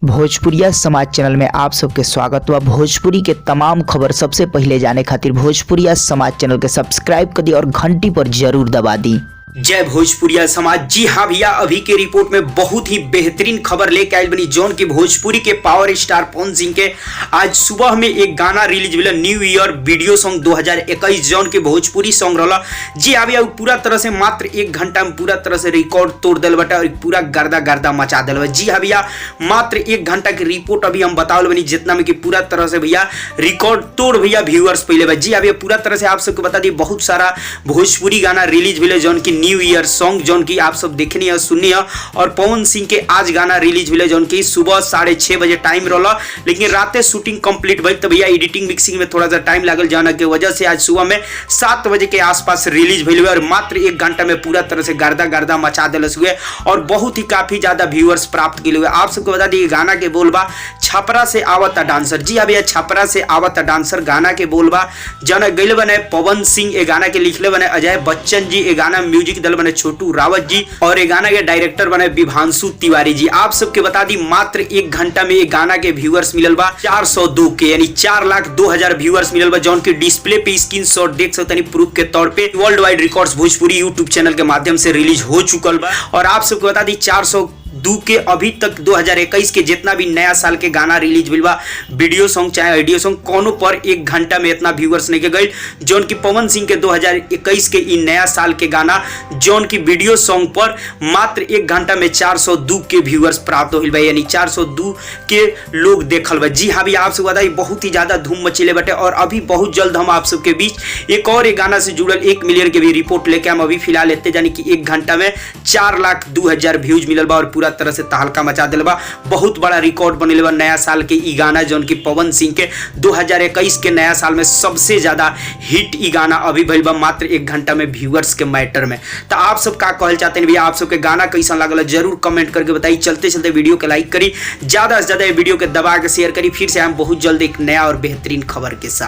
भोजपुरिया समाज चैनल में आप सबके स्वागत बा। भोजपुरी के तमाम खबर सबसे पहले जाने खातिर भोजपुरिया समाज चैनल के सब्सक्राइब कर दी और घंटी पर जरूर दबा दी। जय भोजपुरिया समाज। जी हाँ भैया, अभी के रिपोर्ट में बहुत ही बेहतरीन खबर लेके आयल बनी जौन की भोजपुरी के पावर स्टार पवन सिंह के आज सुबह में एक गाना रिलीज हुआ, न्यू ईयर वीडियो सॉन्ग 2021 जौन के भोजपुरी सॉन्ग रहा। जी हाँ भैया, पूरा तरह से मात्र 1 घंटा में पूरा तरह से रिकॉर्ड तोड़ दिल बटा और पूरा गर्दा गर्दा मचा दिल बा। जी हाँ भैया, मात्र 1 घंटा की रिपोर्ट अभी हम बतावल बनी जितना में कि पूरा तरह से भैया रिकॉर्ड तोड़ भैया व्यूअर्स पहले बा। जी हाँ भैया, पूरा तरह से आप सबको बता दी बहुत सारा भोजपुरी गाना रिलीज हुए जौन की न्यू ईयर सॉन्ग जौन की आप सब देखनी है सुननी है। और पवन सिंह के आज गाना रिलीज हुए जौन की सुबह 6:30 बजे टाइम रहा, लेकिन रातें शूटिंग कंप्लीट भई तो भैया एडिटिंग मिक्सिंग में थोड़ा सा टाइम लागल जाना के वजह से आज सुबह में 7 बजे के आसपास रिलीज भइल हुए और मात्र 1 घंटा में पूरा तरह से गर्दा गर्दा मचा दिलस हुए और बहुत ही काफी ज्यादा व्यूअर्स प्राप्त किए हुए। आप सबको बता दी गाना के बोलबा छपरा से आवता डांसर। जी हाँ भैया, छपरा से आवता डांसर गाना के बोलबा जना गइल बने पवन सिंह, ए गाना के लिखले बने अजय बच्चन जी, ए गाना म्यूजिक दल बने छोटू रावत जी और ये गाना के डायरेक्टर बने विभांशु तिवारी जी। आप सबके बता दी मात्र 1 घंटा में ये गाना के व्यूअर्स मिलल बा 402 के, यानी 4,02,000 व्यूअर्स मिलल बा जौन की डिस्प्ले पे स्क्रीनशॉट देख सकते प्रूफ के तौर पे world wide records Bhojpuri YouTube channel के माध्यम से रिलीज हो चुकल बा। और आप सबको बता दी 402 के अभी तक 2021 के जितना भी नया साल के गाना रिलीज हुई बा वीडियो सॉन्ग चाहे ऑडियो सॉन्ग कोनो पर 1 घंटा में इतना व्यूअर्स नहीं के गई जौन की पवन सिंह के 2021 के इन नया साल के गाना जौन की वीडियो सॉन्ग पर मात्र 1 घंटा में 402 के व्यूअर्स प्राप्त हुई बा, यानी 402 के लोग देखल बा। जी हाँ भी, आप सबको बताइए बहुत ही ज्यादा धूम मचीले बटे और अभी बहुत जल्द हम आप सबके बीच एक और एक गाना से जुड़ल 1 मिलियन के भी रिपोर्ट लेके हम अभी फिलहाल लेते जानी कि 1 घंटा में 4,02,000 व्यूज मिलल बा और पूरा तरह से तहलका मचा दिल बा। बहुत बड़ा रिकॉर्ड बनल बा नया साल के ई गाना जौन की पवन सिंह के 2021 के नया साल में सबसे ज्यादा हिट ई गाना अभी भइल बा मात्र 1 घंटा में व्यूअर्स के मैटर में। तो आप सब का कहल चाहते हैं भैया, आप सबके गाना कैसा लागल जरूर कमेंट करके बताइए। चलते चलते वीडियो के लाइक करी, ज्यादा से ज्यादा वीडियो के दबा के शेयर करी। फिर से हम बहुत जल्द एक नया और बेहतरीन खबर के साथ।